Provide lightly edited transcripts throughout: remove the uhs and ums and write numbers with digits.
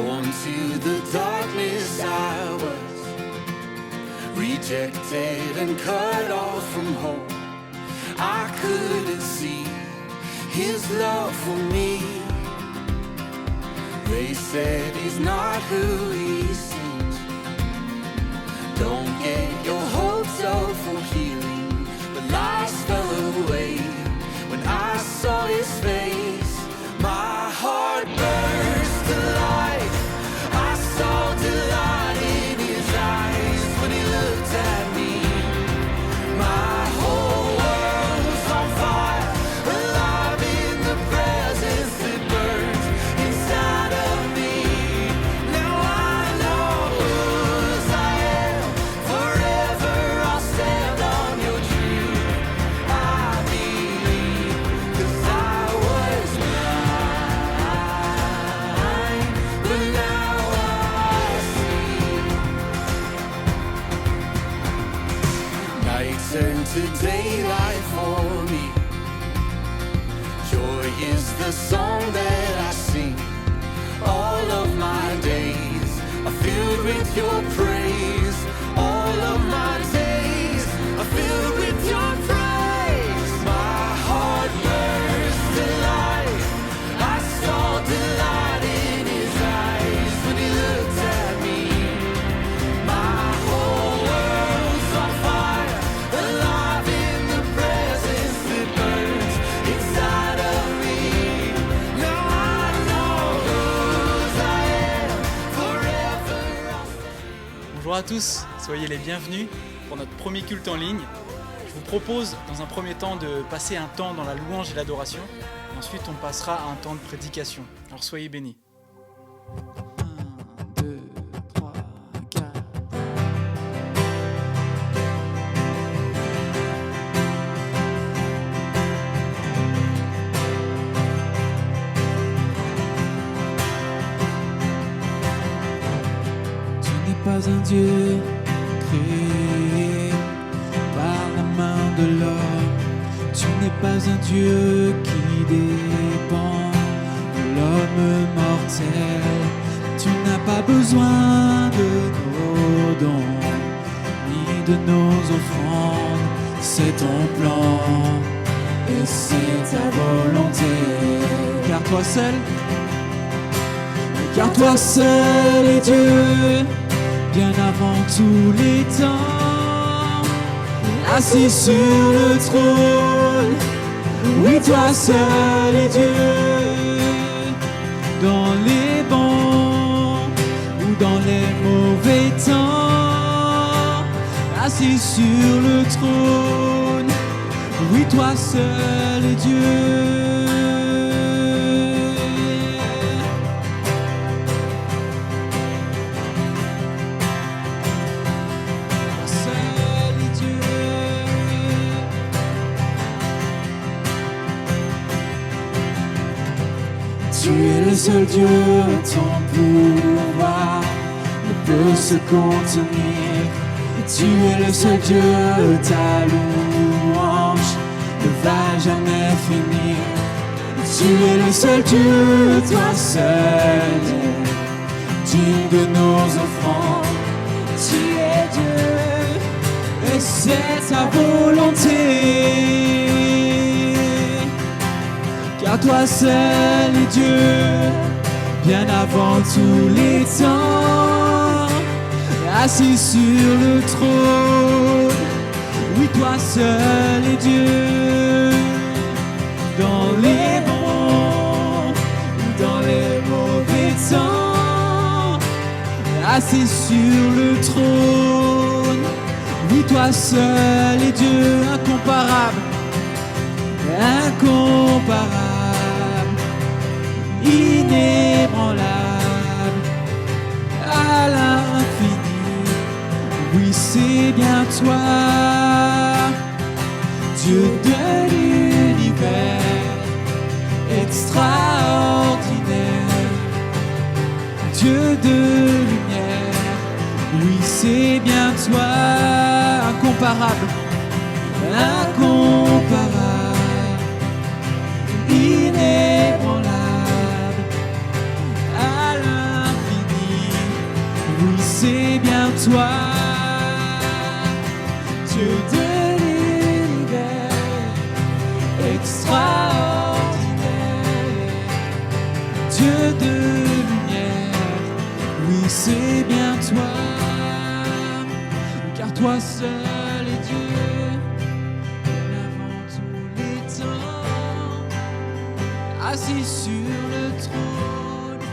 Born to the darkness, I was rejected and cut off from home. I couldn't see his love for me. They said he's not who he seems. Don't get your hopes up for healing. The lies fell away when I saw his face. My heart burst to life. I saw delight in his eyes when he looked at me. My whole world was on fire, alive in the presence that burns inside of me. Now I know whose I am. Forever I'll stand on your truth. I believe, 'cause I was blind, but now I see. Night turned to daylight for me. Joy is the song that I sing. All of my days are filled with your praise. All of my days are filled with your praise. My heart burst to life. I saw delight in his eyes when he looked at me. My whole world's on fire, alive in the presence that burns inside of me. Now I know whose I am. Forever I'll stand. Bonjour à tous, soyez les bienvenus pour notre premier culte en ligne. Je vous propose dans un premier temps de passer un temps dans la louange et l'adoration. Ensuite, on passera à un temps de prédication. Alors soyez bénis. 1, 2, 3, 4. Tu n'es pas un Dieu créé par la main de l'homme. Tu n'es pas un Dieu qui dépend de l'homme mortel. Tu n'as pas besoin de nos dons ni de nos offrandes. C'est ton plan et c'est ta volonté. Car toi seul est Dieu, bien avant tous les temps, assis sur le trône. Oui, toi seul est Dieu, dans les bons ou dans les mauvais temps, assis sur le trône. Oui, toi seul est Dieu. Seul est Dieu. Tu es le seul Dieu, ton pouvoir ne peut se contenir. Tu es le seul Dieu, ta louange ne va jamais finir. Tu es le seul Dieu, toi seul Dieu, digne de nos offrandes. Tu es Dieu, et c'est ta volonté. Car toi seul est Dieu, bien avant tous les temps, assis sur le trône. Oui, toi seul est Dieu, dans les bons ou dans les mauvais temps, assis sur le trône. Oui, toi seul est Dieu, incomparable, incomparable, inébranlable, à l'infini. Oui, c'est bien toi, Dieu de l'univers, extraordinaire, Dieu de lumière. Oui, c'est bien toi, incomparable, incomparable, inébranlable, à l'infini. c'est bien toi, Dieu de l'univers, extraordinaire, Dieu de lumière, oui c'est bien toi, car toi seul est Dieu, avant tous les temps, assis sur le trône,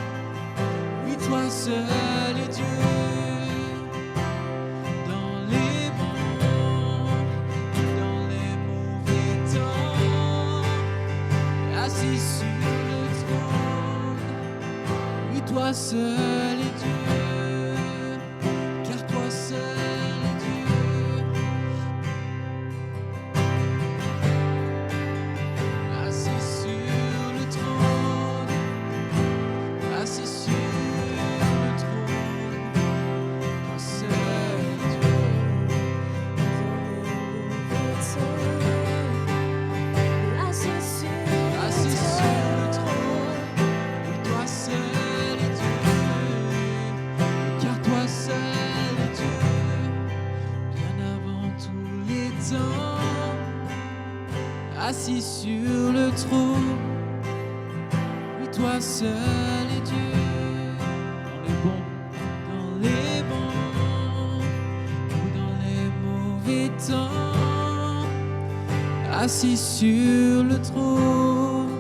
oui toi seul est Dieu. Toi seul est Dieu, car toi seul est Dieu. Assis sur le trône, assis sur le trône, toi seul est Dieu. Assis sur le trône, toi seul. Assis sur le trône, oui toi seul est Dieu, dans les bons ou dans les mauvais temps, assis sur le trône,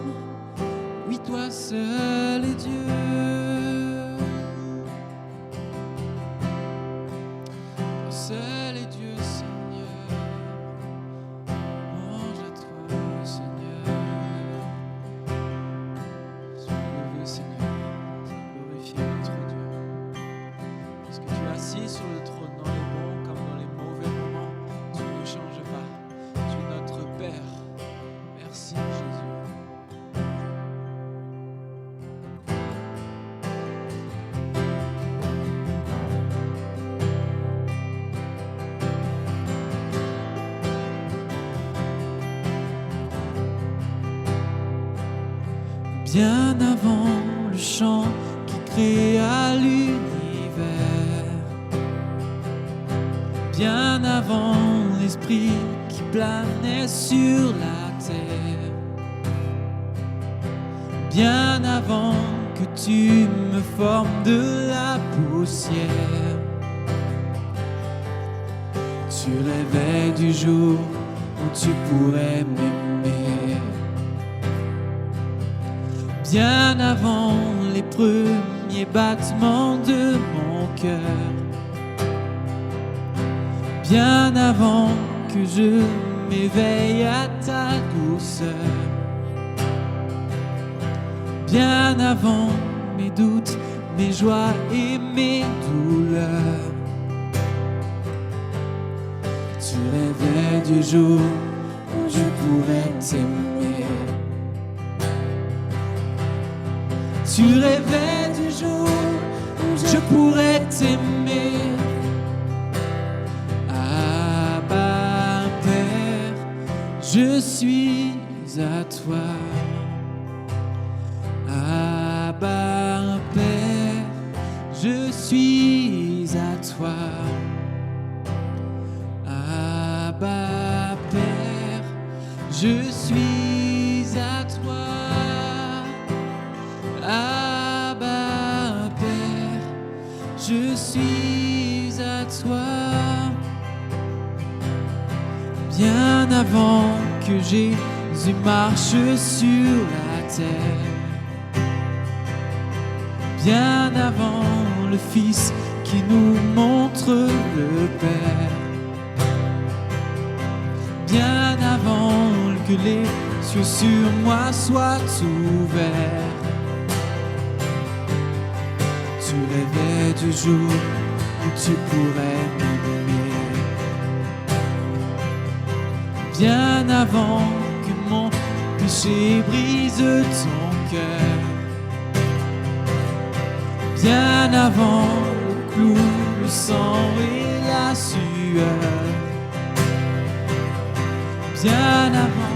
oui toi seul est Dieu. Toi seul est Dieu, Seigneur. Assis sur le trône dans les bons comme dans les mauvais moments, tu ne changes pas, tu es notre Père. Merci Jésus. Bien avant le chant qui créa l'univers, bien avant l'esprit qui planait sur la terre, bien avant que tu me formes de la poussière, tu rêvais du jour où tu pourrais m'aimer. Bien avant les premiers battements de mon cœur, bien avant que je m'éveille à ta douceur, bien avant mes doutes, mes joies et mes douleurs, tu rêvais du jour où je pourrais t'aimer. Tu rêvais du jour où je pourrais t'aimer. Abba, Père, je suis à toi. Abba, Père, je suis à toi. Abba, Père, je suis à toi. Abba, Père, je suis à toi. Bien avant que Jésus marche sur la terre, bien avant le Fils qui nous montre le Père, bien avant que les cieux sur moi soient ouverts, tu rêvais du jour où tu pourrais m'aimer. Bien avant que mon péché brise ton cœur, bien avant le clou, le sang et la sueur, bien avant.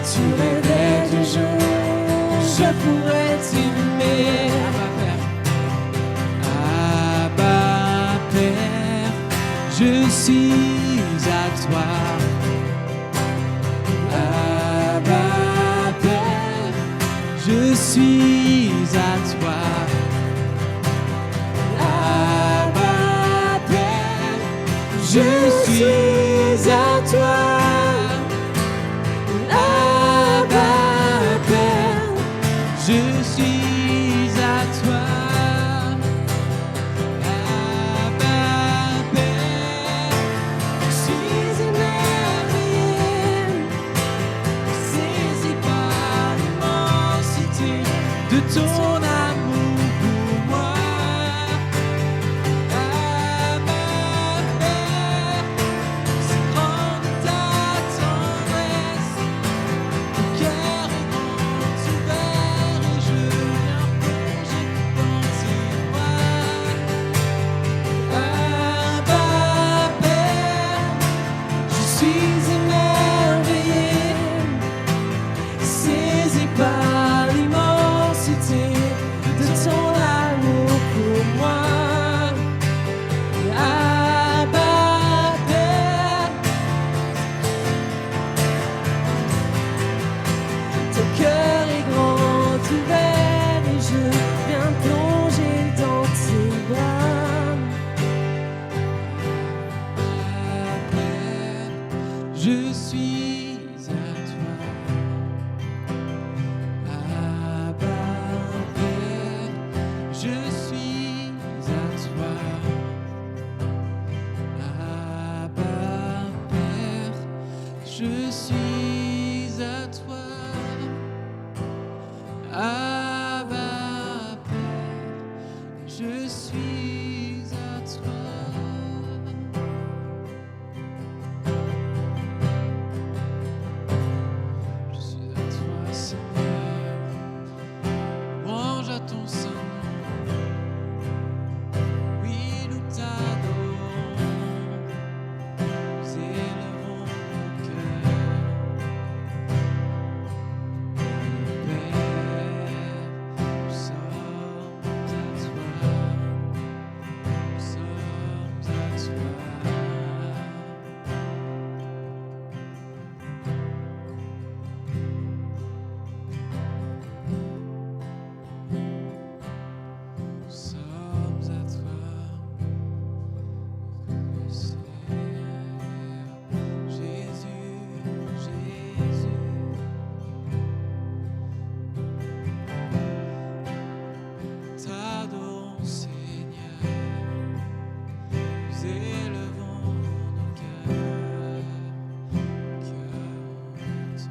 Tu rêvais du jour pourrais t'aimer. Abba Père, je suis à toi. Abba Père, je suis à toi. Abba Père, je suis à toi. Abba Père, je suis à toi. Abba Père, je suis émerveillé, saisi par l'immensité de ton amour pour moi. Abba Père, si grande ta tendresse, mon cœur est grand ouvert et je viens plonger dans tes bras. Abba Père, je suis émerveillé, saisi par l'immensité de ton amour pour moi. Abba Père, ton cœur est grand ouvert et je viens plonger dans tes bras. Abba Père, je suis à toi. Abba Père, je suis à toi. Abba Père, je suis à toi. Abba Père, je suis à toi. Je suis à toi, Seigneur. Louange à ton Saint nom. Oui, nous t'adorons. Nous élevons nos cœurs. Père, nous sommes à toi. Nous sommes à toi. Nous sommes à toi, Seigneur Jésus, Jésus. T'adorons, Seigneur, nous élevons nos cœurs, cœurs sont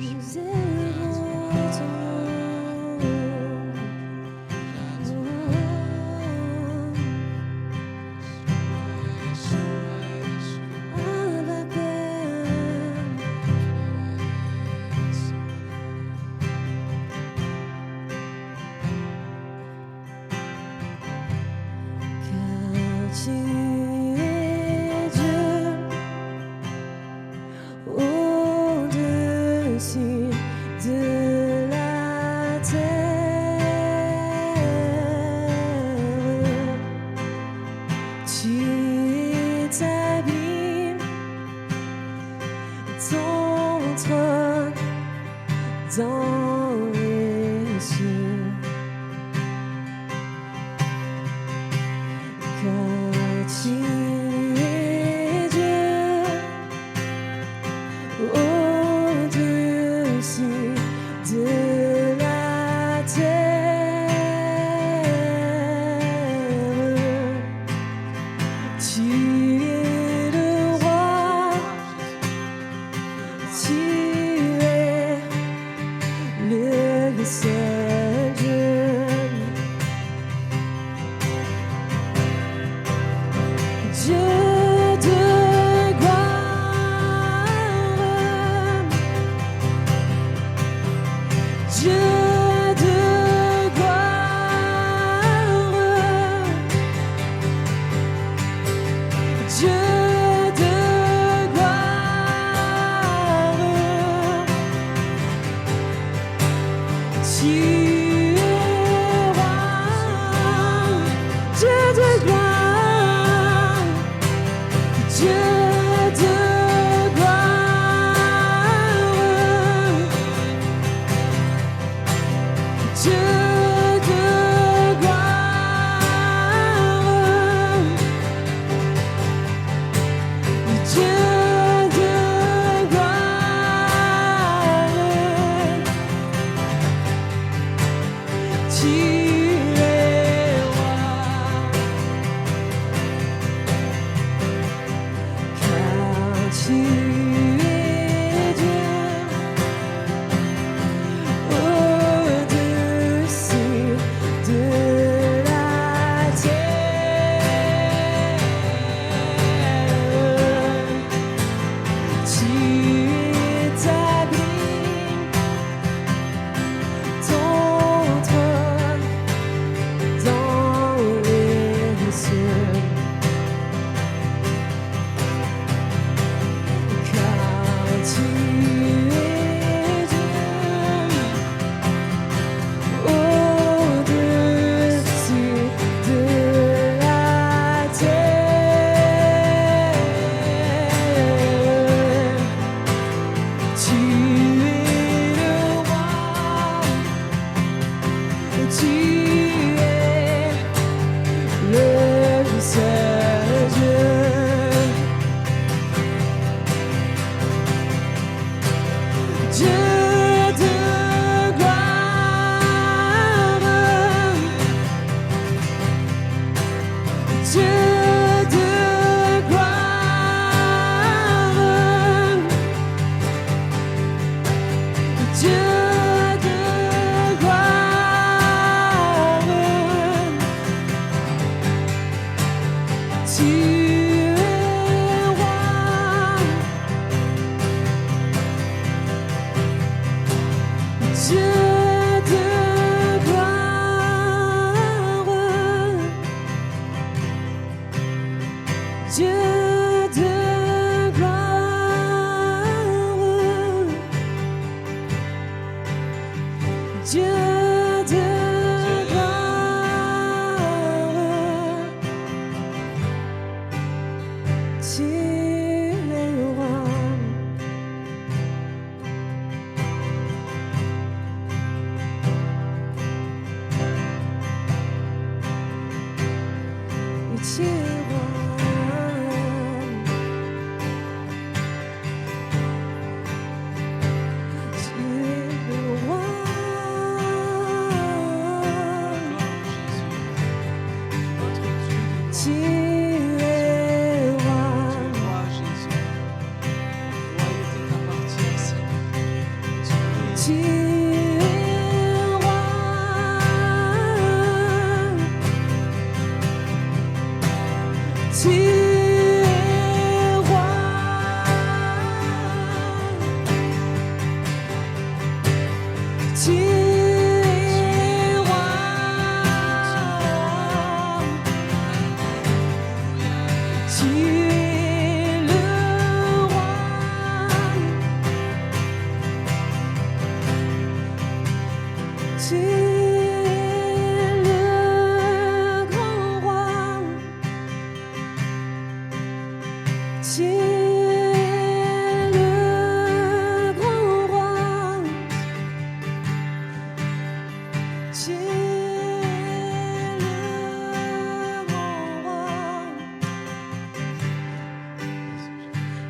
Nous élevons ton Abba Père, car tu es Dieu au-dessus de la terre. Tu établis ton trône dans les cieux. Car tu es Dieu au-dessus de la terre. Tu es le roi, tu es Tu es roi. Et tu es roi. Tu es le roi. Tu es roi. Tu es roi. Tu es roi. Tu es roi. Tu es le roi. Tu es le grand roi. Tu es le grand roi. Tu es le grand roi.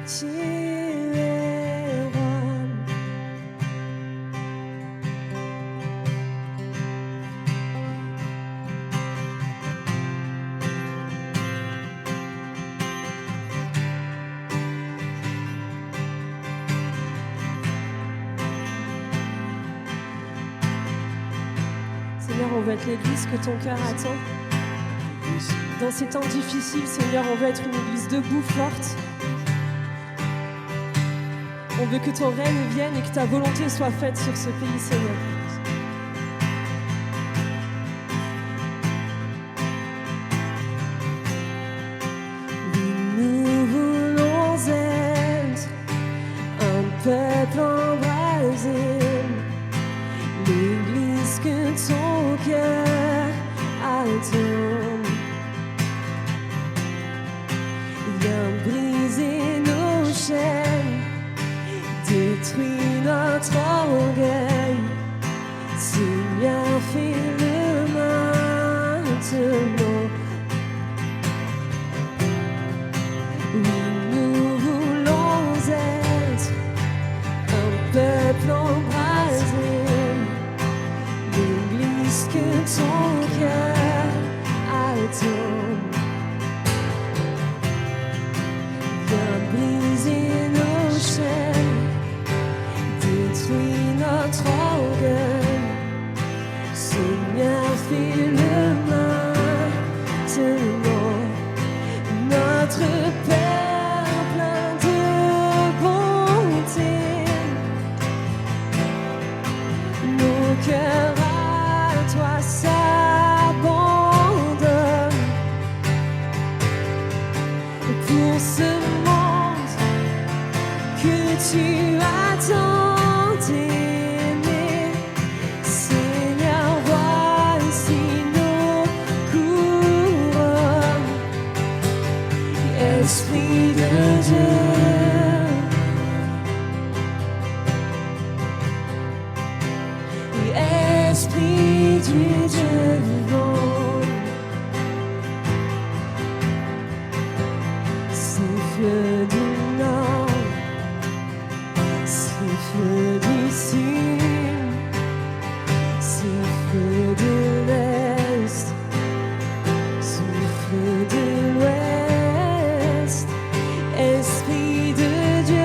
Tu es roi. Seigneur, on veut être l'église que ton cœur attend. Dans ces temps difficiles, Seigneur, on veut être une église debout, forte. On veut que ton règne vienne et que ta volonté soit faite sur ce pays, Seigneur. Nous voulons être un peuple embrasé, l'église que ton cœur attend. Viens briser nos chaînes, détruis notre orgueil. Seigneur, fais-le maintenant. Oui, nous voulons être un peuple embrasé, l'église que ton cœur attend. Viens briser nos chaînes, détruis notre orgueil. Seigneur, fais-le maintenant. Notre Père plein de bonté, nos cœurs à toi s'abandonnent. Pour ce monde que tu as tant aimé, Seigneur, voici nos couronnes. Esprit de Dieu, Esprit du Dieu vivant, souffle du nord, souffle du sud, souffle de l'est, souffle de l'ouest, Esprit de Dieu.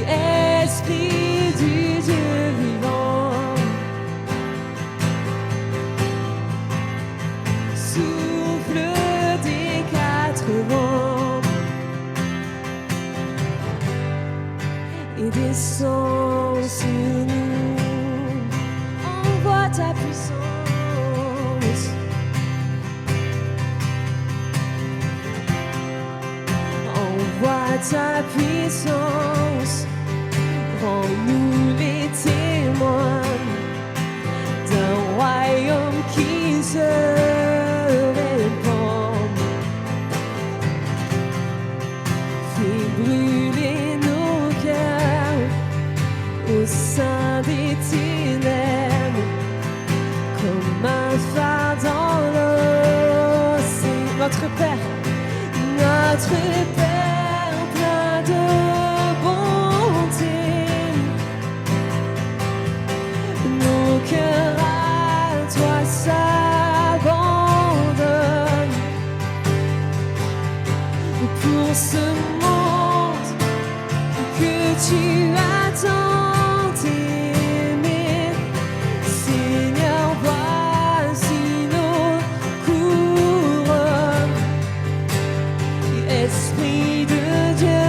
Esprit du Dieu vivant, souffle des quatre vents et descend sur nous. Envoie ta puissance, envoie ta puissance. Rends-nous les témoins d'un royaume qui se répande. Fais brûler nos cœurs au sein des ténèbres, comme un phare dans l'océan. Notre Père plein de bonté, nos cœurs à toi s'abandonnent. Pour ce monde que tu as tant aimé, Seigneur, voici nos couronnes. Esprit de Dieu,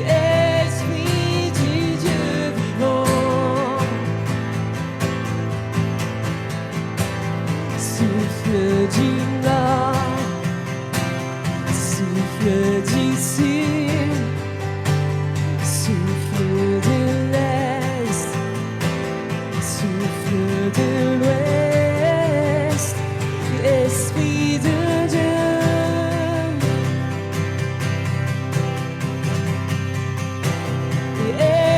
Esprit du Dieu vivant, souffle du nord, souffle du sud, souffle de l'est, souffle de l'ouest. Esprit de Dieu,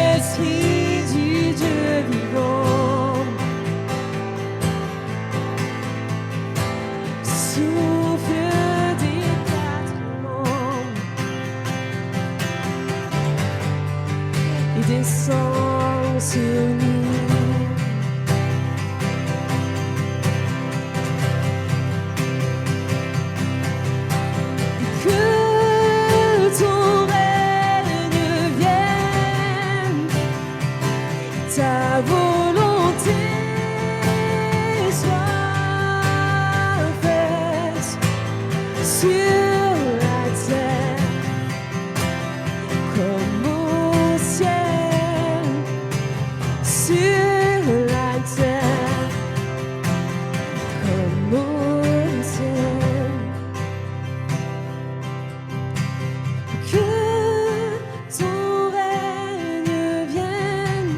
Esprit du Dieu vivant, souffle des quatre vents et descend sur nous. Que ton règne vienne, ta volonté soit faite sur la terre comme au ciel, sur la terre comme au ciel. Que ton règne vienne,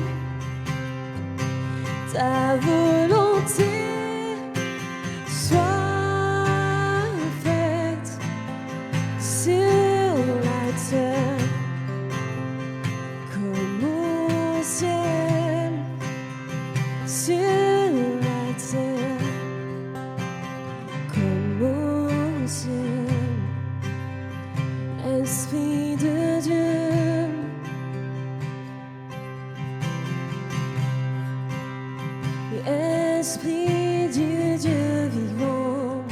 ta volonté soit faite sur la terre comme au ciel, sur la terre comme au ciel. Esprit de Dieu, Esprit du Dieu vivant,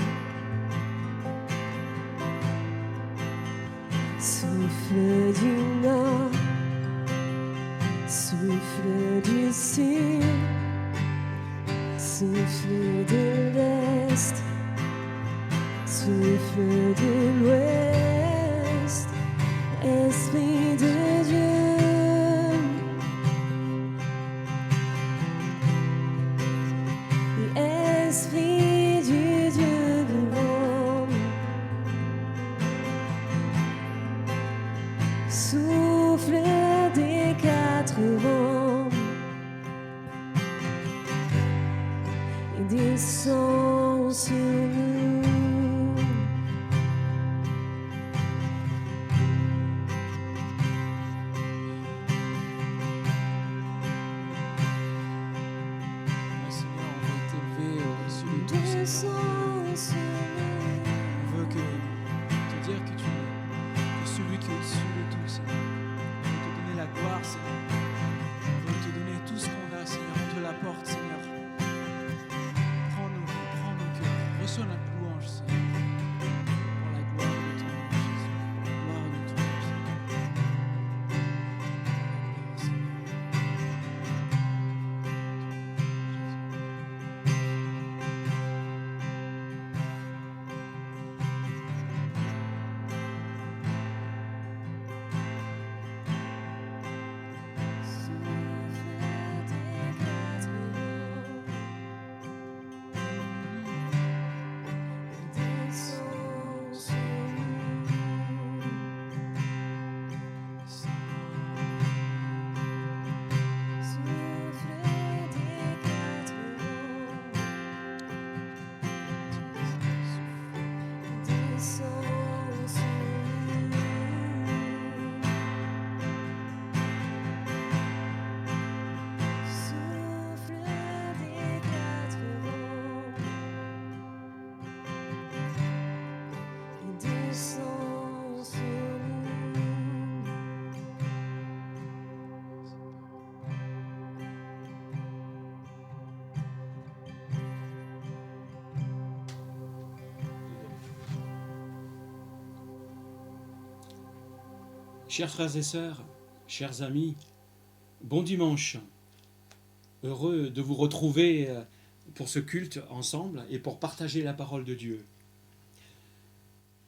souffle du nord, souffle du sud, souffle de l'est, souffle de l'ouest. Esprit de Dieu, Esprit du Dieu vivant, souffle des quatre vents et descend sur nous. On veut te dire que tu es celui qui est au-dessus de tout, Seigneur. On veut te donner la gloire, Seigneur. On veut te donner tout ce qu'on a, Seigneur. On te l'apporte, Seigneur. Prends nos cœurs, Chers frères et sœurs, chers amis, bon dimanche. Heureux de vous retrouver pour ce culte ensemble et pour partager la parole de Dieu.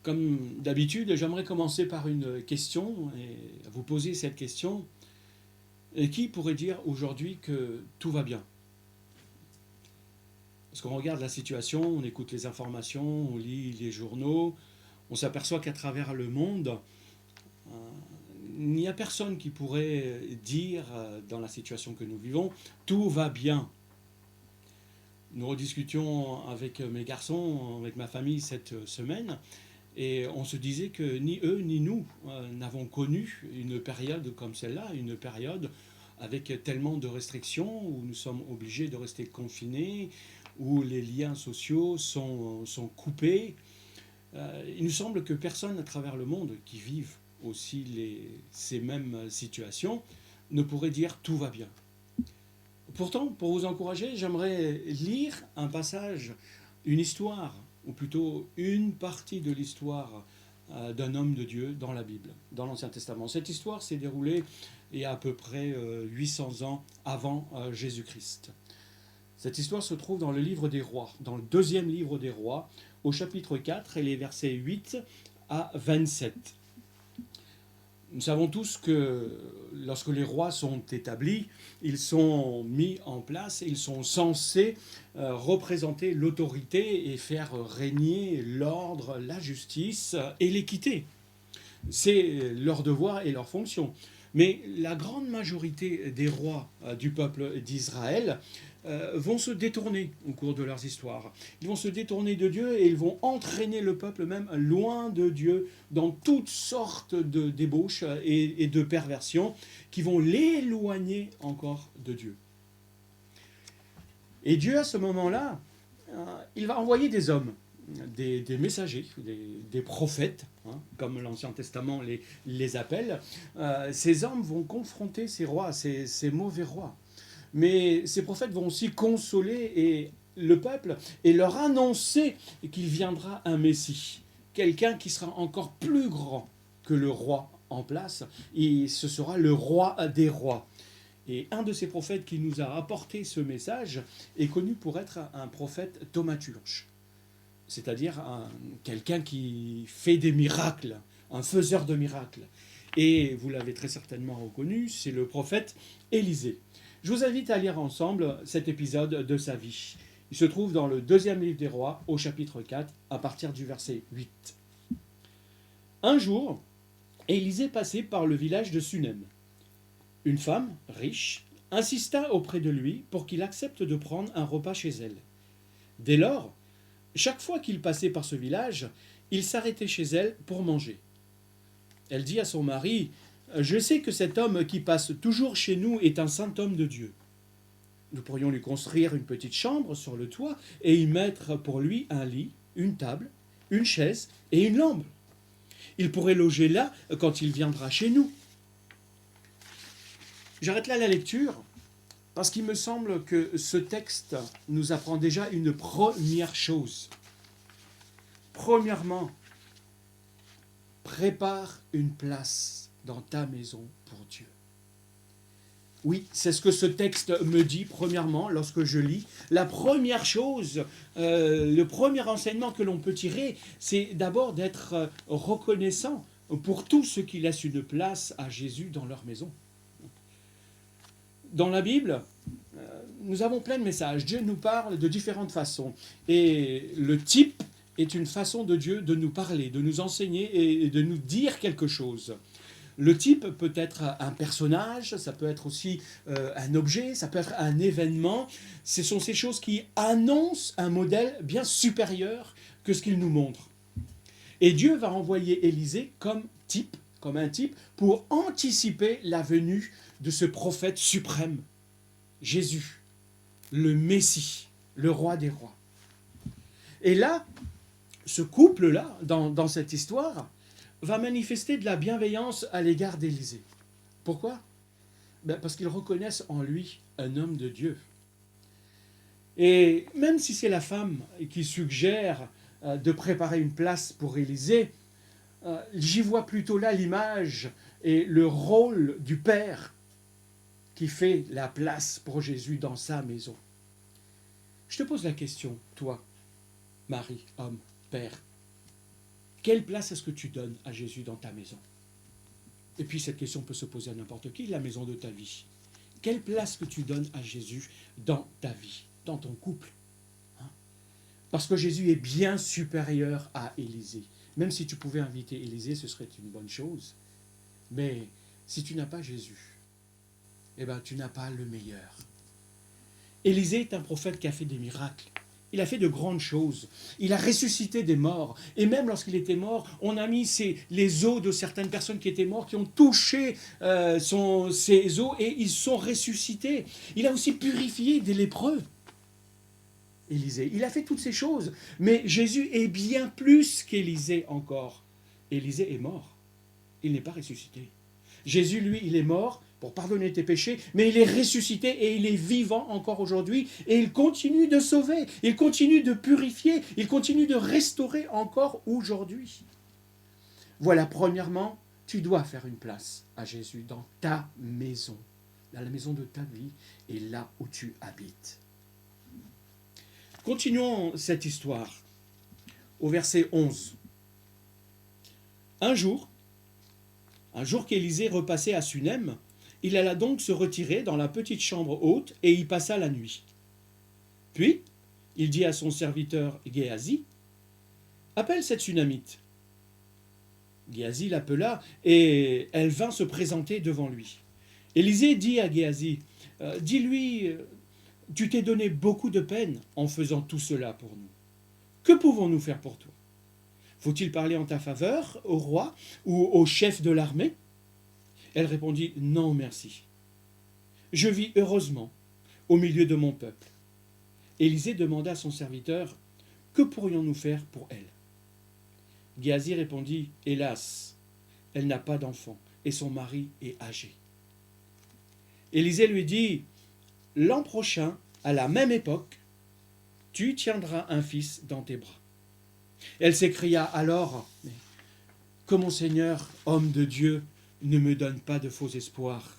Comme d'habitude, j'aimerais commencer par une question et vous poser cette question. Et qui pourrait dire aujourd'hui que tout va bien? Parce qu'on regarde la situation, on écoute les informations, on lit les journaux, on s'aperçoit qu'à travers le monde, il n'y a personne qui pourrait dire, dans la situation que nous vivons, tout va bien. Nous rediscutions avec mes garçons, avec ma famille cette semaine, et on se disait que ni eux ni nous n'avons connu une période comme celle-là, une période avec tellement de restrictions, où nous sommes obligés de rester confinés, où les liens sociaux sont coupés. Il nous semble que personne à travers le monde qui vive aussi ces mêmes situations ne pourrait dire tout va bien. Pourtant, pour vous encourager, j'aimerais lire un passage, une histoire, ou plutôt une partie de l'histoire d'un homme de Dieu dans la Bible, dans l'Ancien Testament. Cette histoire s'est déroulée il y a à peu près 800 ans avant Jésus-Christ. Cette histoire se trouve dans le livre des Rois, dans le deuxième livre des Rois, au chapitre 4 et les versets 8 à 27. Nous savons tous que lorsque les rois sont établis, ils sont mis en place, ils sont censés représenter l'autorité et faire régner l'ordre, la justice et l'équité. C'est leur devoir et leur fonction. Mais la grande majorité des rois du peuple d'Israël vont se détourner au cours de leurs histoires. Ils vont se détourner de Dieu et ils vont entraîner le peuple même loin de Dieu dans toutes sortes de débauches et de perversions qui vont l'éloigner encore de Dieu. Et Dieu, à ce moment-là, il va envoyer des hommes, des messagers, des prophètes, comme l'Ancien Testament les appelle. Ces hommes vont confronter ces rois, ces mauvais rois. Mais ces prophètes vont aussi consoler le peuple et leur annoncer qu'il viendra un Messie, quelqu'un qui sera encore plus grand que le roi en place, et ce sera le roi des rois. Et un de ces prophètes qui nous a apporté ce message est connu pour être un prophète thaumaturge, c'est-à-dire quelqu'un qui fait des miracles, un faiseur de miracles. Et vous l'avez très certainement reconnu, c'est le prophète Élisée. Je vous invite à lire ensemble cet épisode de sa vie. Il se trouve dans le deuxième livre des Rois, au chapitre 4, à partir du verset 8. Un jour, Élisée passait par le village de Sunem. Une femme, riche, insista auprès de lui pour qu'il accepte de prendre un repas chez elle. Dès lors, chaque fois qu'il passait par ce village, il s'arrêtait chez elle pour manger. Elle dit à son mari: « Je sais que cet homme qui passe toujours chez nous est un saint homme de Dieu. Nous pourrions lui construire une petite chambre sur le toit et y mettre pour lui un lit, une table, une chaise et une lampe. Il pourrait loger là quand il viendra chez nous. » J'arrête là la lecture parce qu'il me semble que ce texte nous apprend déjà une première chose. Premièrement, prépare une place dans ta maison pour Dieu. Oui, c'est ce que ce texte me dit, premièrement, lorsque je lis. La première chose, le premier enseignement que l'on peut tirer, c'est d'abord d'être reconnaissant pour tous ceux qui laissent une place à Jésus dans leur maison. Dans la Bible, nous avons plein de messages. Dieu nous parle de différentes façons. Et le type est une façon de Dieu de nous parler, de nous enseigner et de nous dire quelque chose. Le type peut être un personnage, ça peut être aussi un objet, ça peut être un événement. Ce sont ces choses qui annoncent un modèle bien supérieur que ce qu'il nous montre. Et Dieu va envoyer Élisée comme un type, pour anticiper la venue de ce prophète suprême, Jésus, le Messie, le roi des rois. Et là, ce couple-là, dans cette histoire, va manifester de la bienveillance à l'égard d'Élisée. Pourquoi ? Parce qu'ils reconnaissent en lui un homme de Dieu. Et même si c'est la femme qui suggère de préparer une place pour Élisée, j'y vois plutôt là l'image et le rôle du Père qui fait la place pour Jésus dans sa maison. Je te pose la question, toi, mari, homme, père, quelle place est-ce que tu donnes à Jésus dans ta maison? Et puis cette question peut se poser à n'importe qui, la maison de ta vie. Quelle place que tu donnes à Jésus dans ta vie, dans ton couple? Parce que Jésus est bien supérieur à Élisée. Même si tu pouvais inviter Élisée, ce serait une bonne chose. Mais si tu n'as pas Jésus, eh ben, tu n'as pas le meilleur. Élisée est un prophète qui a fait des miracles. Il a fait de grandes choses. Il a ressuscité des morts. Et même lorsqu'il était mort, on a mis les os de certaines personnes qui étaient mortes, qui ont touché ses os, et ils sont ressuscités. Il a aussi purifié des lépreux. Élisée, il a fait toutes ces choses. Mais Jésus est bien plus qu'Élisée encore. Élisée est mort. Il n'est pas ressuscité. Jésus, lui, il est mort pour pardonner tes péchés, mais il est ressuscité et il est vivant encore aujourd'hui, et il continue de sauver, il continue de purifier, il continue de restaurer encore aujourd'hui. Voilà, premièrement, tu dois faire une place à Jésus dans ta maison, dans la maison de ta vie et là où tu habites. Continuons cette histoire au verset 11. Un jour qu'Élisée repassait à Sunem, il alla donc se retirer dans la petite chambre haute et y passa la nuit. Puis, il dit à son serviteur Géasi, « Appelle cette Sunamite. » Géasi l'appela et elle vint se présenter devant lui. Élisée dit à Géasi, « Dis-lui, tu t'es donné beaucoup de peine en faisant tout cela pour nous. Que pouvons-nous faire pour toi? Faut-il parler en ta faveur au roi ou au chef de l'armée ?» Elle répondit, « Non, merci. Je vis heureusement au milieu de mon peuple. » Élisée demanda à son serviteur, « Que pourrions-nous faire pour elle ?» Géasi répondit, « Hélas, elle n'a pas d'enfant et son mari est âgé. » Élisée lui dit, « L'an prochain, à la même époque, tu tiendras un fils dans tes bras. » Elle s'écria alors, « Que mon Seigneur, homme de Dieu, ne me donne pas de faux espoirs,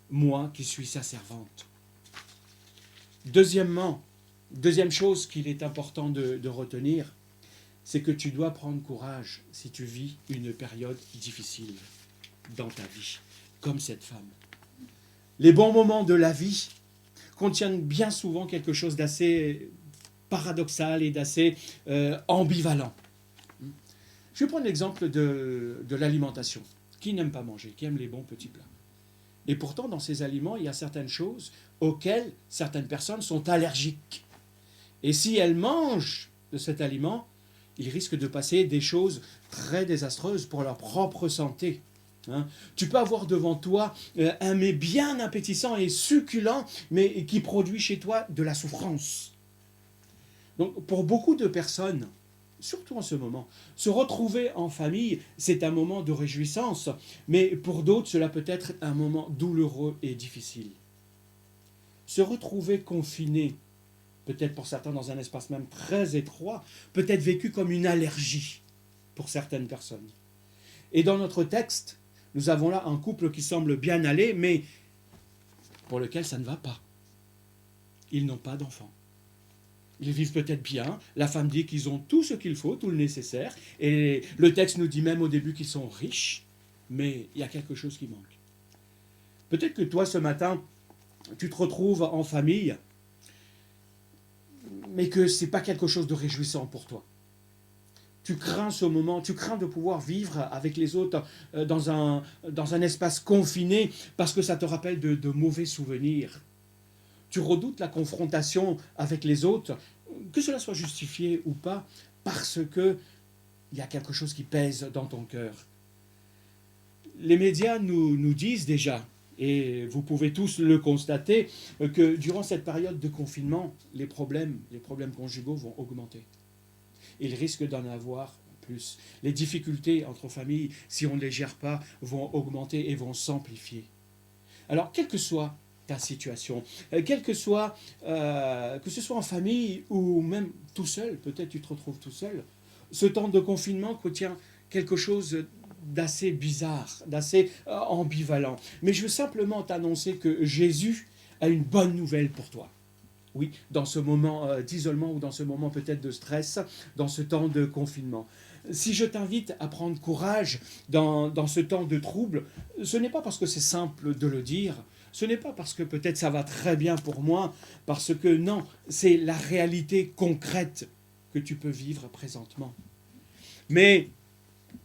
moi qui suis sa servante. » Deuxième chose qu'il est important de retenir, c'est que tu dois prendre courage si tu vis une période difficile dans ta vie, comme cette femme. Les bons moments de la vie contiennent bien souvent quelque chose d'assez paradoxal et d'assez ambivalent. Je vais prendre l'exemple de l'alimentation. Qui n'aime pas manger? Qui aime les bons petits plats? Et pourtant, dans ces aliments, il y a certaines choses auxquelles certaines personnes sont allergiques. Et si elles mangent de cet aliment, ils risquent de passer des choses très désastreuses pour leur propre santé. Tu peux avoir devant toi un mets bien appétissant et succulent, mais qui produit chez toi de la souffrance. Donc, pour beaucoup de personnes, surtout en ce moment, se retrouver en famille, c'est un moment de réjouissance, mais pour d'autres, cela peut être un moment douloureux et difficile. Se retrouver confiné, peut-être pour certains dans un espace même très étroit, peut être vécu comme une allergie pour certaines personnes. Et dans notre texte, nous avons là un couple qui semble bien aller, mais pour lequel ça ne va pas. Ils n'ont pas d'enfants. Ils vivent peut-être bien, la femme dit qu'ils ont tout ce qu'il faut, tout le nécessaire, et le texte nous dit même au début qu'ils sont riches, mais il y a quelque chose qui manque. Peut-être que toi, ce matin, tu te retrouves en famille, mais que ce n'est pas quelque chose de réjouissant pour toi. Tu crains ce moment, tu crains de pouvoir vivre avec les autres dans un espace confiné parce que ça te rappelle de mauvais souvenirs. Tu redoutes la confrontation avec les autres, que cela soit justifié ou pas, parce qu'il y a quelque chose qui pèse dans ton cœur. Les médias nous disent déjà, et vous pouvez tous le constater, que durant cette période de confinement, les problèmes conjugaux vont augmenter. Il risque d'en avoir plus. Les difficultés entre familles, si on ne les gère pas, vont augmenter et vont s'amplifier. Alors, quelle que soit ta situation, quelle que ce soit en famille ou même tout seul, peut-être tu te retrouves tout seul, ce temps de confinement contient quelque chose d'assez bizarre, d'assez ambivalent. Mais je veux simplement t'annoncer que Jésus a une bonne nouvelle pour toi. Oui, dans ce moment d'isolement ou dans ce moment peut-être de stress, dans ce temps de confinement. Si je t'invite à prendre courage dans ce temps de trouble, ce n'est pas parce que c'est simple de le dire, ce n'est pas parce que peut-être ça va très bien pour moi, parce que non, c'est la réalité concrète que tu peux vivre présentement. Mais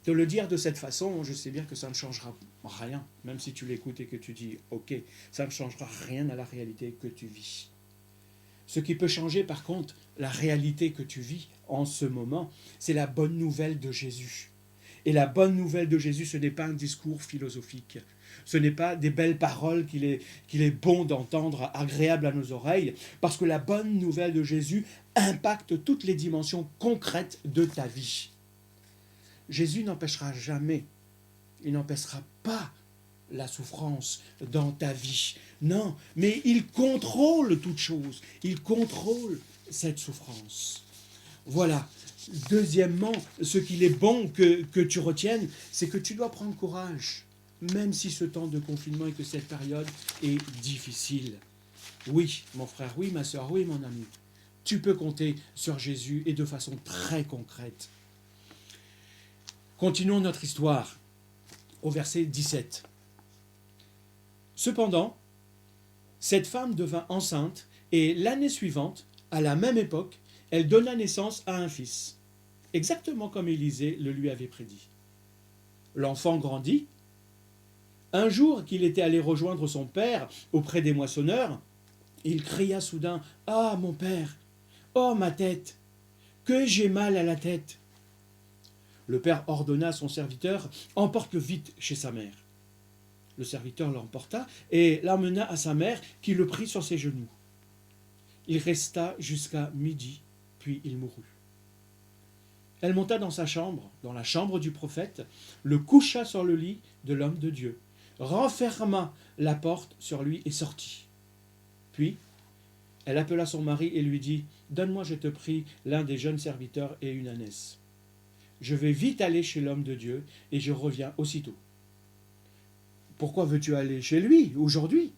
de le dire de cette façon, je sais bien que ça ne changera rien, même si tu l'écoutes et que tu dis « Ok », ça ne changera rien à la réalité que tu vis. Ce qui peut changer par contre la réalité que tu vis en ce moment, c'est la bonne nouvelle de Jésus. Et la bonne nouvelle de Jésus, ce n'est pas un discours philosophique. Ce n'est pas des belles paroles qu'il est bon d'entendre, agréables à nos oreilles, parce que la bonne nouvelle de Jésus impacte toutes les dimensions concrètes de ta vie. Jésus n'empêchera jamais, il n'empêchera pas la souffrance dans ta vie. Non, mais il contrôle toute chose. Il contrôle cette souffrance. Voilà. Deuxièmement, ce qu'il est bon que tu retiennes, c'est que tu dois prendre courage, même si ce temps de confinement et que cette période est difficile. Oui, mon frère, oui, ma soeur, oui, mon ami. Tu peux compter sur Jésus et de façon très concrète. Continuons notre histoire au verset 17. Cependant, cette femme devint enceinte et l'année suivante, à la même époque, elle donna naissance à un fils, exactement comme Élisée le lui avait prédit. L'enfant grandit. Un jour qu'il était allé rejoindre son père auprès des moissonneurs, il cria soudain « Ah, mon père! Oh, ma tête! Que j'ai mal à la tête !» Le père ordonna à son serviteur « Emporte-le vite chez sa mère. » Le serviteur l'emporta et l'emmena à sa mère qui le prit sur ses genoux. Il resta jusqu'à midi, puis il mourut. Elle monta dans sa chambre, dans la chambre du prophète, le coucha sur le lit de l'homme de Dieu, renferma la porte sur lui et sortit. Puis, elle appela son mari et lui dit « Donne-moi, je te prie, l'un des jeunes serviteurs et une ânesse. Je vais vite aller chez l'homme de Dieu et je reviens aussitôt. » « Pourquoi veux-tu aller chez lui aujourd'hui ?»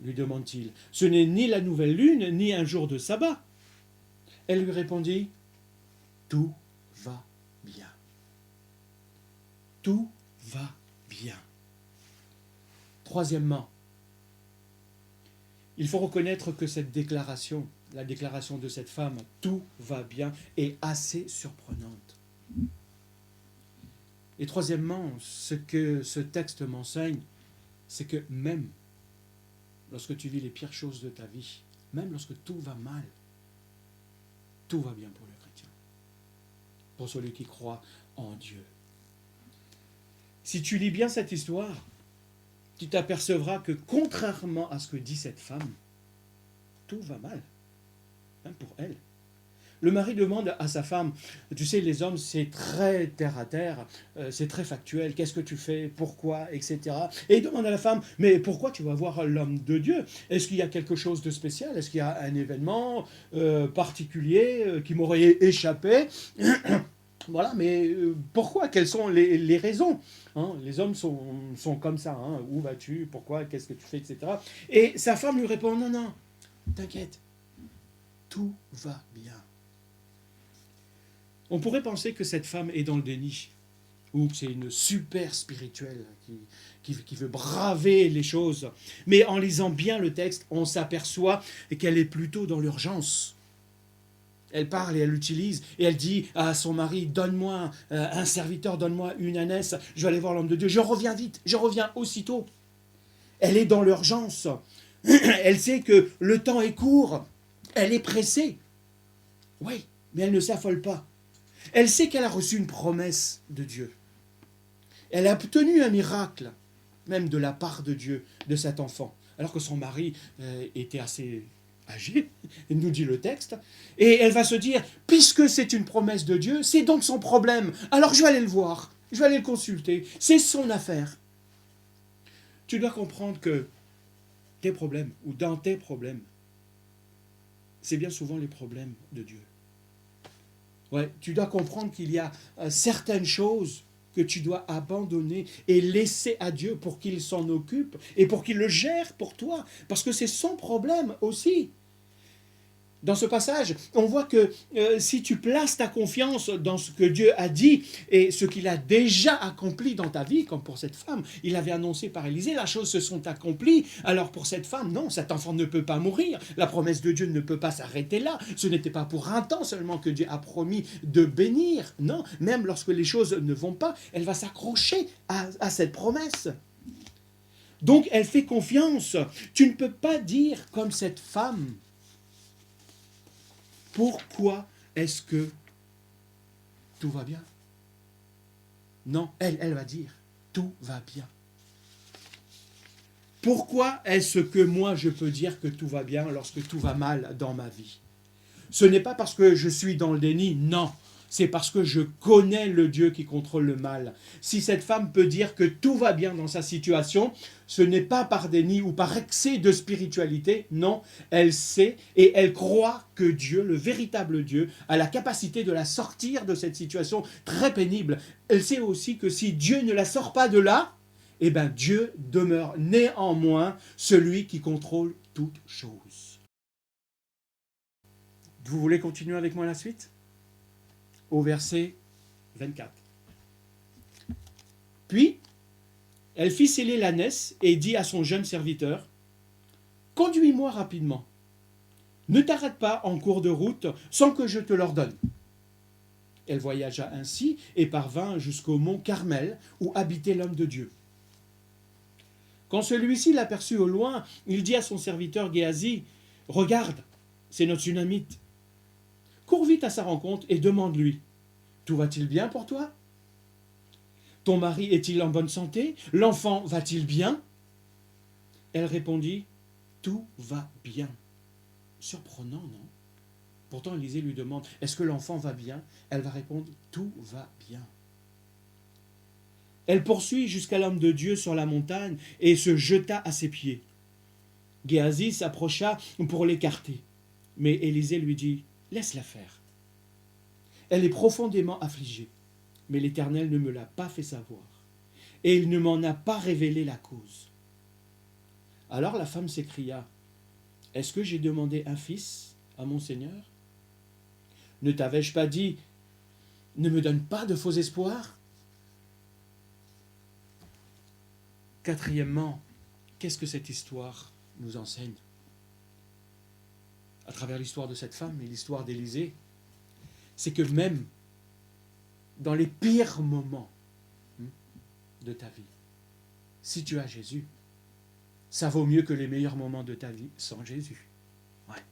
lui demande-t-il. « Ce n'est ni la nouvelle lune, ni un jour de sabbat. » Elle lui répondit « Tout va bien. Tout va bien. » Troisièmement, il faut reconnaître que cette déclaration, la déclaration de cette femme « Tout va bien » est assez surprenante. Et troisièmement, ce que ce texte m'enseigne, c'est que même lorsque tu vis les pires choses de ta vie, même lorsque tout va mal, tout va bien pour le chrétien, pour celui qui croit en Dieu. Si tu lis bien cette histoire, tu t'apercevras que contrairement à ce que dit cette femme, tout va mal, même pour elle. Le mari demande à sa femme, tu sais, les hommes, c'est très terre à terre, c'est très factuel, qu'est-ce que tu fais, pourquoi, etc. Et il demande à la femme, mais pourquoi tu vas voir l'homme de Dieu? Est-ce qu'il y a quelque chose de spécial? Est-ce qu'il y a un événement particulier qui m'aurait échappé? Voilà, mais pourquoi? Quelles sont les raisons? Les hommes sont comme ça, où vas-tu? Pourquoi? Qu'est-ce que tu fais, etc. Et sa femme lui répond, non, non, t'inquiète, tout va bien. On pourrait penser que cette femme est dans le déni, ou que c'est une super spirituelle qui veut braver les choses. Mais en lisant bien le texte, on s'aperçoit qu'elle est plutôt dans l'urgence. Elle parle et elle utilise, et elle dit à son mari, donne-moi un serviteur, donne-moi une ânesse, je vais aller voir l'homme de Dieu, je reviens vite, je reviens aussitôt. Elle est dans l'urgence. Elle sait que le temps est court, elle est pressée. Oui, mais elle ne s'affole pas. Elle sait qu'elle a reçu une promesse de Dieu. Elle a obtenu un miracle, même de la part de Dieu, de cet enfant, alors que son mari était assez âgé, nous dit le texte, et elle va se dire, puisque c'est une promesse de Dieu, c'est donc son problème, alors je vais aller le voir, je vais aller le consulter, c'est son affaire. Tu dois comprendre que tes problèmes, ou dans tes problèmes, c'est bien souvent les problèmes de Dieu. Ouais, tu dois comprendre qu'il y a certaines choses que tu dois abandonner et laisser à Dieu pour qu'il s'en occupe et pour qu'il le gère pour toi, parce que c'est son problème aussi. Dans ce passage, on voit que si tu places ta confiance dans ce que Dieu a dit et ce qu'il a déjà accompli dans ta vie, comme pour cette femme, il avait annoncé par Élisée, les choses se sont accomplies. Alors pour cette femme, non, cet enfant ne peut pas mourir. La promesse de Dieu ne peut pas s'arrêter là. Ce n'était pas pour un temps seulement que Dieu a promis de bénir. Non, même lorsque les choses ne vont pas, elle va s'accrocher à cette promesse. Donc elle fait confiance. Tu ne peux pas dire comme cette femme, pourquoi est-ce que tout va bien? Non, elle va dire, tout va bien. Pourquoi est-ce que moi je peux dire que tout va bien lorsque tout va mal dans ma vie? Ce n'est pas parce que je suis dans le déni, non. C'est parce que je connais le Dieu qui contrôle le mal. Si cette femme peut dire que tout va bien dans sa situation, ce n'est pas par déni ou par excès de spiritualité, non, elle sait et elle croit que Dieu, le véritable Dieu, a la capacité de la sortir de cette situation très pénible. Elle sait aussi que si Dieu ne la sort pas de là, eh bien Dieu demeure néanmoins celui qui contrôle toutes choses. Vous voulez continuer avec moi la suite ? Au verset 24. Puis, elle fit sceller l'ânesse et dit à son jeune serviteur, « Conduis-moi rapidement. Ne t'arrête pas en cours de route sans que je te l'ordonne. » Elle voyagea ainsi et parvint jusqu'au mont Carmel où habitait l'homme de Dieu. Quand celui-ci l'aperçut au loin, il dit à son serviteur Géasi, « Regarde, c'est notre Sunamite. » Cours vite à sa rencontre et demande-lui, « Tout va-t-il bien pour toi? Ton mari est-il en bonne santé? L'enfant va-t-il bien ?» Elle répondit, « Tout va bien. » Surprenant, non? Pourtant, Élisée lui demande, « Est-ce que l'enfant va bien ?» Elle va répondre, « Tout va bien. » Elle poursuit jusqu'à l'homme de Dieu sur la montagne et se jeta à ses pieds. Géasi s'approcha pour l'écarter. Mais Élisée lui dit, « Laisse-la faire. Elle est profondément affligée, mais l'Éternel ne me l'a pas fait savoir, et il ne m'en a pas révélé la cause. » Alors la femme s'écria, « Est-ce que j'ai demandé un fils à mon Seigneur? Ne t'avais-je pas dit, ne me donne pas de faux espoirs? » Quatrièmement, qu'est-ce que cette histoire nous enseigne? À travers l'histoire de cette femme et l'histoire d'Élisée, c'est que même dans les pires moments de ta vie, si tu as Jésus, ça vaut mieux que les meilleurs moments de ta vie sans Jésus. Ouais.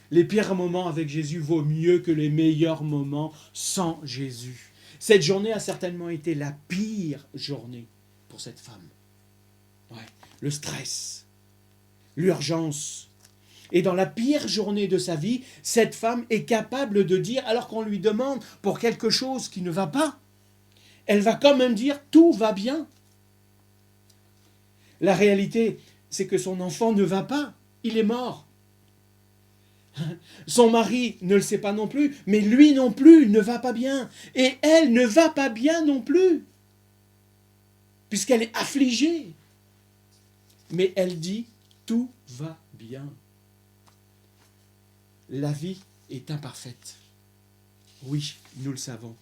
Les pires moments avec Jésus vaut mieux que les meilleurs moments sans Jésus. Cette journée a certainement été la pire journée pour cette femme. Ouais. Le stress, l'urgence. Et dans la pire journée de sa vie, cette femme est capable de dire, alors qu'on lui demande pour quelque chose qui ne va pas, elle va quand même dire « tout va bien ». La réalité, c'est que son enfant ne va pas, il est mort. Son mari ne le sait pas non plus, mais lui non plus ne va pas bien. Et elle ne va pas bien non plus, puisqu'elle est affligée. Mais elle dit « tout va bien ». La vie est imparfaite. Oui, nous le savons.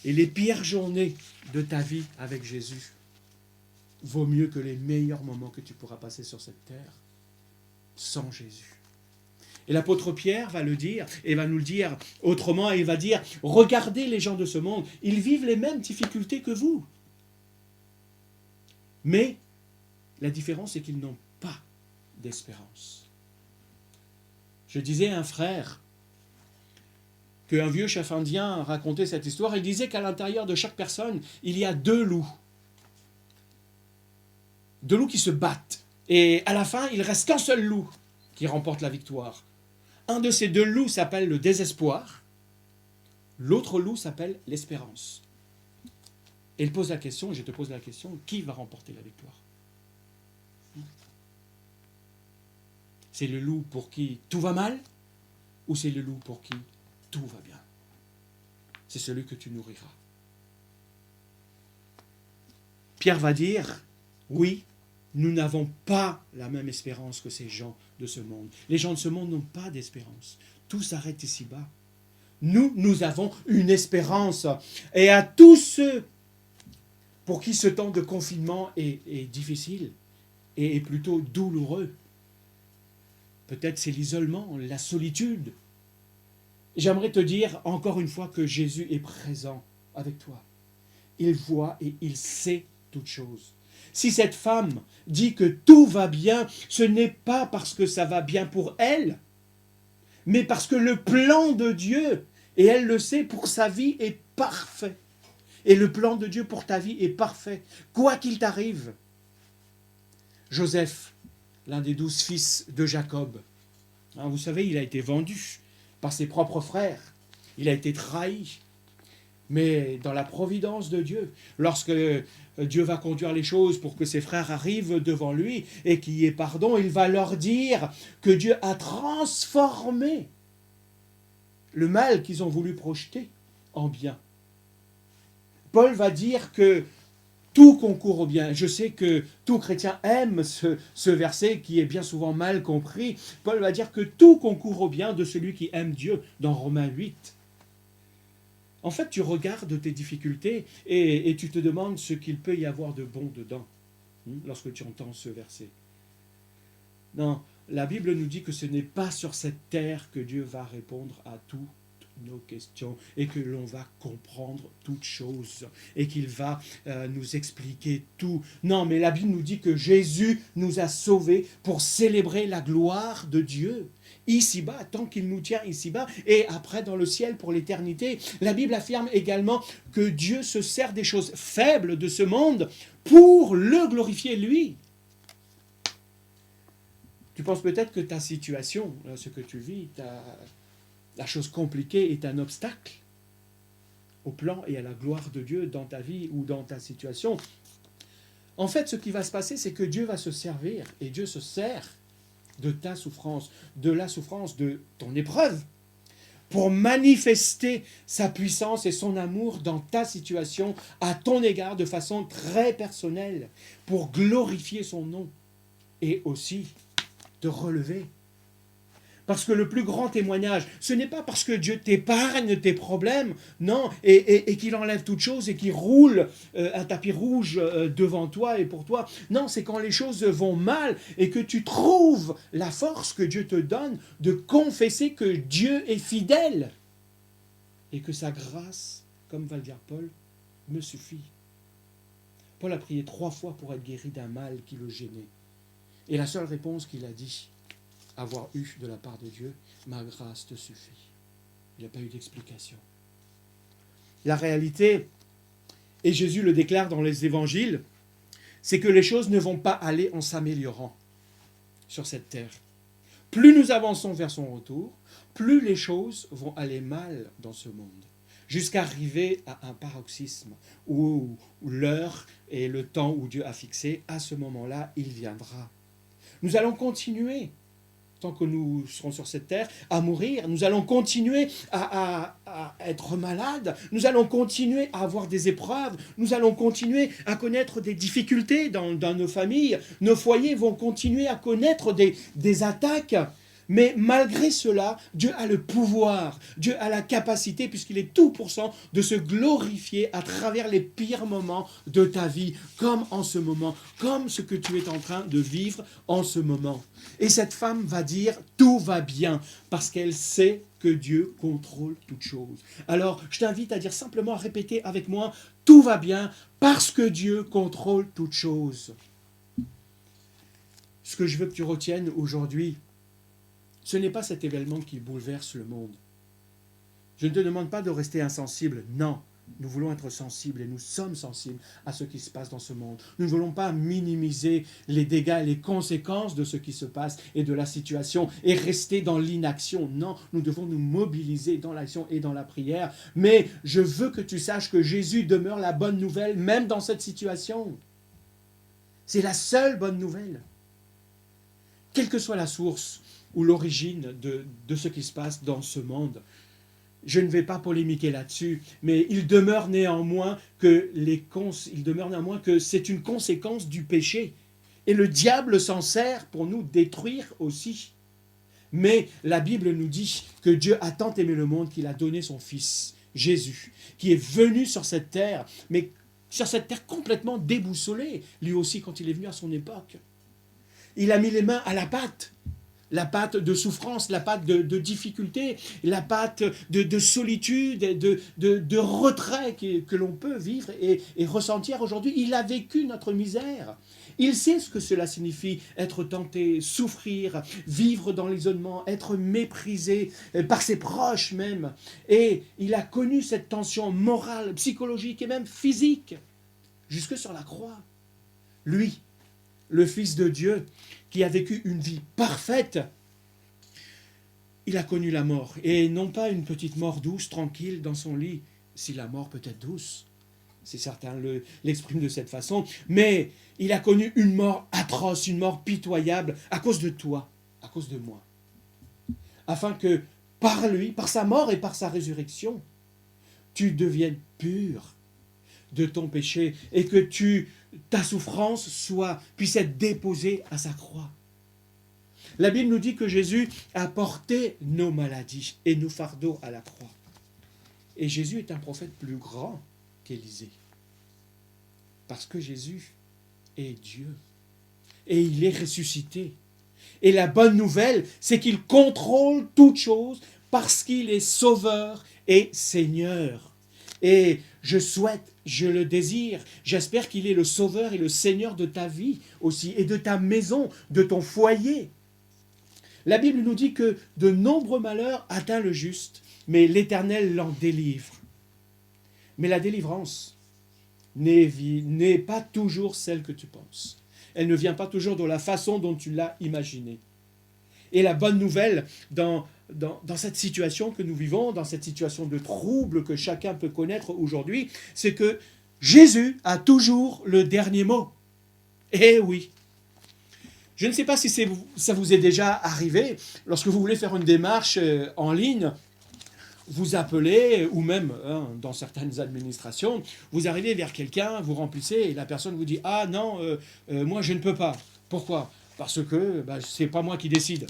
Et les pires journées de ta vie avec Jésus vaut mieux que les meilleurs moments que tu pourras passer sur cette terre sans Jésus. Et l'apôtre Pierre va le dire, et va nous le dire autrement, et il va dire, regardez les gens de ce monde, ils vivent les mêmes difficultés que vous. Mais la différence, c'est qu'ils n'ont pas d'espérance. Je disais à un frère qu'un vieux chef indien racontait cette histoire. Il disait qu'à l'intérieur de chaque personne, il y a deux loups. Deux loups qui se battent. Et à la fin, il ne reste qu'un seul loup qui remporte la victoire. Un de ces deux loups s'appelle le désespoir. L'autre loup s'appelle l'espérance. Et il pose la question, et je te pose la question, qui va remporter la victoire? C'est le loup pour qui tout va mal, ou c'est le loup pour qui tout va bien? C'est celui que tu nourriras. Pierre va dire, oui, nous n'avons pas la même espérance que ces gens de ce monde. Les gens de ce monde n'ont pas d'espérance. Tout s'arrête ici-bas. Nous avons une espérance. Et à tous ceux pour qui ce temps de confinement est difficile et est plutôt douloureux, peut-être c'est l'isolement, la solitude, j'aimerais te dire encore une fois que Jésus est présent avec toi. Il voit et il sait toutes choses. Si cette femme dit que tout va bien, ce n'est pas parce que ça va bien pour elle, mais parce que le plan de Dieu, et elle le sait, pour sa vie est parfait. Et le plan de Dieu pour ta vie est parfait, quoi qu'il t'arrive. Joseph, l'un des 12 fils de Jacob, vous savez, il a été vendu par ses propres frères. Il a été trahi. Mais dans la providence de Dieu, lorsque Dieu va conduire les choses pour que ses frères arrivent devant lui et qu'il y ait pardon, il va leur dire que Dieu a transformé le mal qu'ils ont voulu projeter en bien. Paul va dire que tout concourt au bien. Je sais que tout chrétien aime ce verset qui est bien souvent mal compris. Paul va dire que tout concourt au bien de celui qui aime Dieu dans Romains 8. En fait, tu regardes tes difficultés et tu te demandes ce qu'il peut y avoir de bon dedans lorsque tu entends ce verset. Non, la Bible nous dit que ce n'est pas sur cette terre que Dieu va répondre à toutes nos questions et que l'on va comprendre toutes choses et qu'il va nous expliquer tout. Non, mais la Bible nous dit que Jésus nous a sauvés pour célébrer la gloire de Dieu. Ici-bas, tant qu'il nous tient ici-bas, et après dans le ciel pour l'éternité. La Bible affirme également que Dieu se sert des choses faibles de ce monde pour le glorifier lui. Tu penses peut-être que ta situation, ce que tu vis, la chose compliquée est un obstacle au plan et à la gloire de Dieu dans ta vie ou dans ta situation. En fait, ce qui va se passer, c'est que Dieu va se servir, et Dieu se sert de ta souffrance, de la souffrance, de ton épreuve, pour manifester sa puissance et son amour dans ta situation, à ton égard, de façon très personnelle, pour glorifier son nom, et aussi te relever. Parce que le plus grand témoignage, ce n'est pas parce que Dieu t'épargne tes problèmes, non, et qu'il enlève toutes choses et qu'il roule un tapis rouge devant toi et pour toi. Non, c'est quand les choses vont mal et que tu trouves la force que Dieu te donne de confesser que Dieu est fidèle et que sa grâce, comme va le dire Paul, me suffit. Paul a prié 3 fois pour être guéri d'un mal qui le gênait. Et la seule réponse qu'il a dit avoir eu de la part de Dieu, ma grâce te suffit. Il n'y a pas eu d'explication. La réalité, et Jésus le déclare dans les évangiles, c'est que les choses ne vont pas aller en s'améliorant sur cette terre. Plus nous avançons vers son retour, plus les choses vont aller mal dans ce monde, jusqu'à arriver à un paroxysme où l'heure et le temps où Dieu a fixé, à ce moment-là, il viendra. Nous allons continuer, tant que nous serons sur cette terre, à mourir. Nous allons continuer à être malades. Nous allons continuer à avoir des épreuves. Nous allons continuer à connaître des difficultés dans nos familles. Nos foyers vont continuer à connaître des attaques. Mais malgré cela, Dieu a le pouvoir, Dieu a la capacité, puisqu'il est tout puissant, de se glorifier à travers les pires moments de ta vie, comme en ce moment, comme ce que tu es en train de vivre en ce moment. Et cette femme va dire « tout va bien » parce qu'elle sait que Dieu contrôle toutes choses. Alors, je t'invite à dire simplement, à répéter avec moi « tout va bien parce que Dieu contrôle toutes choses ». Ce que je veux que tu retiennes aujourd'hui, ce n'est pas cet événement qui bouleverse le monde. Je ne te demande pas de rester insensible. Non, nous voulons être sensibles et nous sommes sensibles à ce qui se passe dans ce monde. Nous ne voulons pas minimiser les dégâts et les conséquences de ce qui se passe et de la situation et rester dans l'inaction. Non, nous devons nous mobiliser dans l'action et dans la prière. Mais je veux que tu saches que Jésus demeure la bonne nouvelle même dans cette situation. C'est la seule bonne nouvelle. Quelle que soit la source ou l'origine de ce qui se passe dans ce monde, je ne vais pas polémiquer là-dessus, mais il demeure néanmoins que c'est une conséquence du péché. Et le diable s'en sert pour nous détruire aussi. Mais la Bible nous dit que Dieu a tant aimé le monde qu'il a donné son Fils, Jésus, qui est venu sur cette terre, mais sur cette terre complètement déboussolée, lui aussi quand il est venu à son époque. Il a mis les mains à la pâte de souffrance, la pâte de difficulté, la pâte de solitude, de retrait que l'on peut vivre et ressentir aujourd'hui. Il a vécu notre misère. Il sait ce que cela signifie, être tenté, souffrir, vivre dans l'isolement, être méprisé par ses proches même. Et il a connu cette tension morale, psychologique et même physique, jusque sur la croix. Lui, le Fils de Dieu, qui a vécu une vie parfaite, il a connu la mort. Et non pas une petite mort douce, tranquille, dans son lit, si la mort peut être douce. Si certains l'expriment de cette façon. Mais il a connu une mort atroce, une mort pitoyable, à cause de toi, à cause de moi. Afin que, par lui, par sa mort et par sa résurrection, tu deviennes pur de ton péché et que ta souffrance puisse être déposée à sa croix. La Bible nous dit que Jésus a porté nos maladies et nos fardeaux à la croix. Et Jésus est un prophète plus grand qu'Élisée. Parce que Jésus est Dieu. Et il est ressuscité. Et la bonne nouvelle, c'est qu'il contrôle toutes choses parce qu'il est sauveur et Seigneur. Et je le désire, j'espère qu'il est le sauveur et le Seigneur de ta vie aussi, et de ta maison, de ton foyer. La Bible nous dit que de nombreux malheurs atteignent le juste, mais l'Éternel l'en délivre. Mais la délivrance n'est pas toujours celle que tu penses. Elle ne vient pas toujours de la façon dont tu l'as imaginée. Et la bonne nouvelle dans cette situation que nous vivons, dans cette situation de trouble que chacun peut connaître aujourd'hui, c'est que Jésus a toujours le dernier mot. Eh oui. Je ne sais pas si ça vous est déjà arrivé, lorsque vous voulez faire une démarche en ligne, vous appelez, ou même dans certaines administrations, vous arrivez vers quelqu'un, vous remplissez, et la personne vous dit « Ah non, moi je ne peux pas. » Pourquoi ? Parce que c'est pas moi qui décide.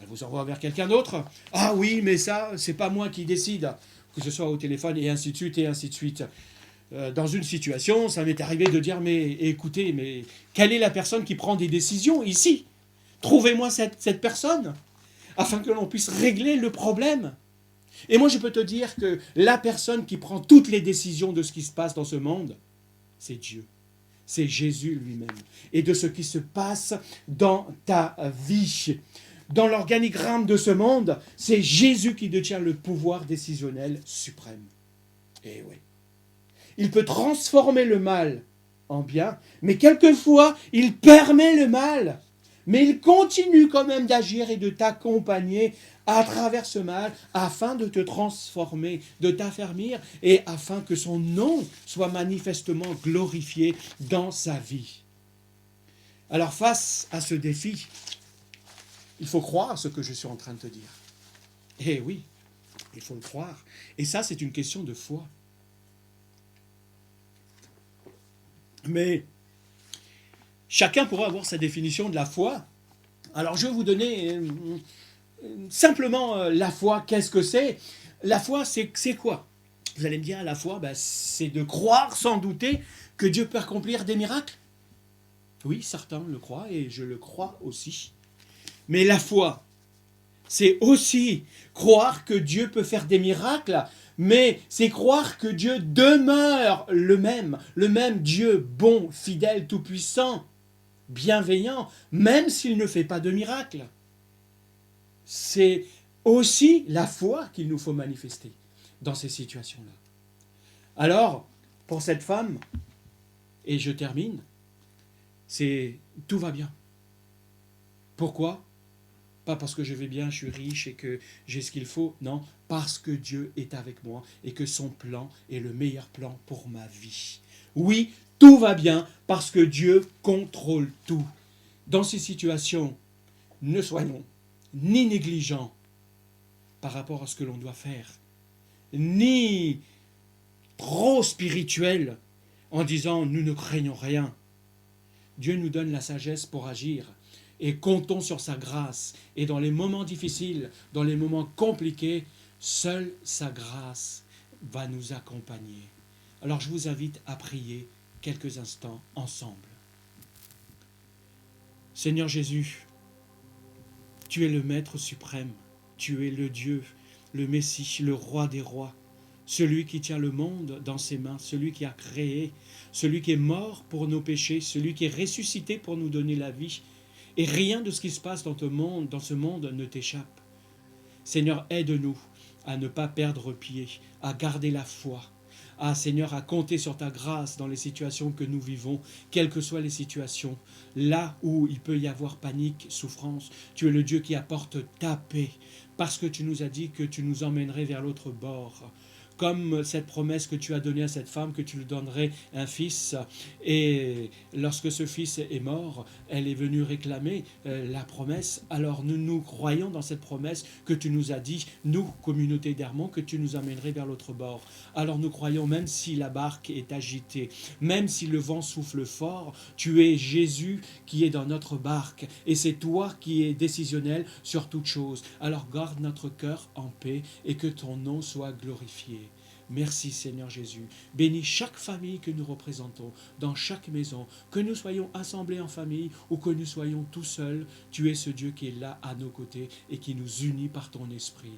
Elle vous envoie vers quelqu'un d'autre. « Ah oui, mais ça, c'est pas moi qui décide. » Que ce soit au téléphone, et ainsi de suite, et ainsi de suite. Dans une situation, ça m'est arrivé de dire « Mais écoutez, mais quelle est la personne qui prend des décisions ici ? Trouvez-moi cette personne, afin que l'on puisse régler le problème. » Et moi, je peux te dire que la personne qui prend toutes les décisions de ce qui se passe dans ce monde, c'est Dieu. C'est Jésus lui-même. Et de ce qui se passe dans ta vie. Dans l'organigramme de ce monde, c'est Jésus qui détient le pouvoir décisionnel suprême. Et oui. Il peut transformer le mal en bien, mais quelquefois, il permet le mal. Mais il continue quand même d'agir et de t'accompagner à travers ce mal afin de te transformer, de t'affermir et afin que son nom soit manifestement glorifié dans sa vie. Alors face à ce défi, il faut croire ce que je suis en train de te dire. Eh oui, il faut le croire. Et ça, c'est une question de foi. Mais chacun pourra avoir sa définition de la foi. Alors je vais vous donner simplement la foi, qu'est-ce que c'est ? La foi, c'est quoi ? Vous allez me dire, la foi, c'est de croire sans douter que Dieu peut accomplir des miracles. Oui, certains le croient et je le crois aussi. Mais la foi, c'est aussi croire que Dieu peut faire des miracles, mais c'est croire que Dieu demeure le même Dieu bon, fidèle, tout-puissant, bienveillant, même s'il ne fait pas de miracles. C'est aussi la foi qu'il nous faut manifester dans ces situations-là. Alors, pour cette femme, et je termine, c'est tout va bien. Pourquoi ? Pas parce que je vais bien, je suis riche et que j'ai ce qu'il faut. Non, parce que Dieu est avec moi et que son plan est le meilleur plan pour ma vie. Oui, tout va bien parce que Dieu contrôle tout. Dans ces situations, ne soyons ni négligents par rapport à ce que l'on doit faire, ni trop spirituels en disant nous ne craignons rien. Dieu nous donne la sagesse pour agir et comptons sur sa grâce. Et dans les moments difficiles, dans les moments compliqués, seule sa grâce va nous accompagner. Alors je vous invite à prier quelques instants ensemble. Seigneur Jésus, tu es le Maître suprême, tu es le Dieu, le Messie, le Roi des rois, celui qui tient le monde dans ses mains, celui qui a créé, celui qui est mort pour nos péchés, celui qui est ressuscité pour nous donner la vie. Et rien de ce qui se passe dans ce monde ne t'échappe. Seigneur, aide-nous à ne pas perdre pied, à garder la foi. Ah Seigneur, à compter sur ta grâce dans les situations que nous vivons, quelles que soient les situations. Là où il peut y avoir panique, souffrance, tu es le Dieu qui apporte ta paix, parce que tu nous as dit que tu nous emmènerais vers l'autre bord. Comme cette promesse que tu as donnée à cette femme, que tu lui donnerais un fils. Et lorsque ce fils est mort, elle est venue réclamer la promesse. Alors nous croyons dans cette promesse que tu nous as dit, nous, communauté d'Hermont, que tu nous amènerais vers l'autre bord. Alors nous croyons, même si la barque est agitée, même si le vent souffle fort, tu es Jésus qui est dans notre barque. Et c'est toi qui es décisionnel sur toute chose. Alors garde notre cœur en paix et que ton nom soit glorifié. Merci Seigneur Jésus. Bénis chaque famille que nous représentons, dans chaque maison, que nous soyons assemblés en famille ou que nous soyons tout seuls. Tu es ce Dieu qui est là à nos côtés et qui nous unit par ton esprit.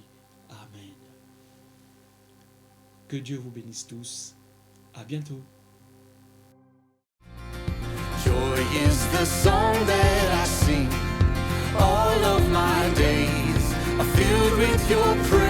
Amen. Que Dieu vous bénisse tous. À bientôt. Joy is the song that I sing. All of my days are filled with your praise.